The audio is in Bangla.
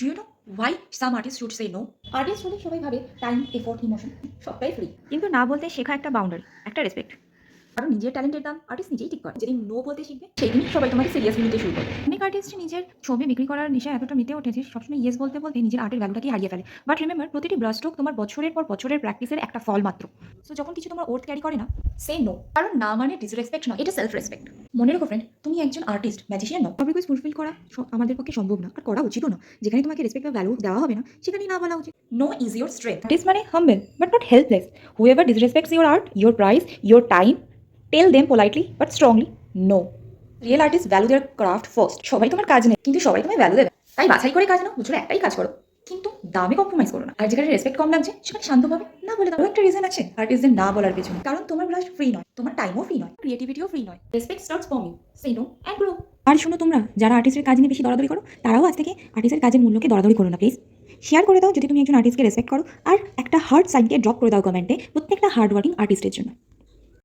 Do you know why some artist should say no? Artist হলে সবাই ভাবে টাইম, এফোর্ট, ইমোশন সবটাই ফ্রি। কিন্তু না বলতে শেখা একটা বাউন্ডারি, একটা রেসপেক্ট। কারণ নিজের ট্যালেন্টের দাম আর্টিস্ট নিজেই ঠিক করে। যেদিন নো বলতে শিখবে সেদিনই সবাই তোমাকে সিরিয়াসলি নিতে শুরু করবে। অনেক আর্টিস্ট নিজের ছবি বিক্রি করার নেশায় এতটা মেতে ওঠেছে সবসময় ইয়েস বলতে বলতে নিজের আর্টের ভ্যালুটাকে হারিয়ে ফেলে। বাট রিমেম্বার, প্রতিটি ব্রাশ স্ট্রোক তোমার বছরের পর বছরের প্র্যাকটিসের একটা ফল মাত্র। সো যখন কিছু তোমার ওর্থ ক্যারি করে না, সে নো, কারণ না মানে ডিসরেসপেক্ট নয়, এটা সেলফ রেসপেক্ট। মনে রেখো ফ্রেন্ড, তুমি একজন আর্টিস্ট, ম্যাজিশিয়ান নও। সব রিকোয়েস্ট ফুলফিল করা আমাদের পক্ষে সম্ভব না, আর করা উচিতও না। যেখানে তোমাকে রেসপেক্ট বা ভ্যালু দেওয়া হবে না সেখানেই না বলা উচিত। No is your strength. Artist মানে humble but not helpless. Whoever disrespects your art, your price, your time, tell them politely but strongly no. Real artist value their craft first. সবাই তোমার কাজ নেই, কিন্তু সবাই তোমায় ভ্যালু দেবে। তাই বাছাই করে কাজ নাও, বছরে একটাই কাজ করো, কিন্তু দামে কম্প্রোমাইজ করো না। আর যেখানে রেসপেক্ট কম লাগছে সেখানে শান্তভাবে না বলে দাও। একটা রিজন আছে আর্টিস্টদের না বলার পেছনে, কারণ তোমার ব্রাশ ফ্রি নয়, তোমার টাইমও ফ্রি নয়, ক্রিয়েটিভিটিও ফ্রি নয়। Respect starts from you. Say no and grow. আর শোনো, তোমরা যারা আর্টিস্টের কাজ নিয়ে বেশি দরাদরি করো, তারাও আজ থেকে আর্টিস্টের কাজের মূল্যকে দরাদরি করো না প্লিজ। শেয়ার করে দাও যদি তুমি একজন আর্টিস্টকে রেসপেক্ট করো, আর একটা হার্ড সাইনকে ড্রপ করে দাও কমেন্টে প্রত্যেকটা হার্ড ওয়ার্কিং আর্টিস্টের জন্য।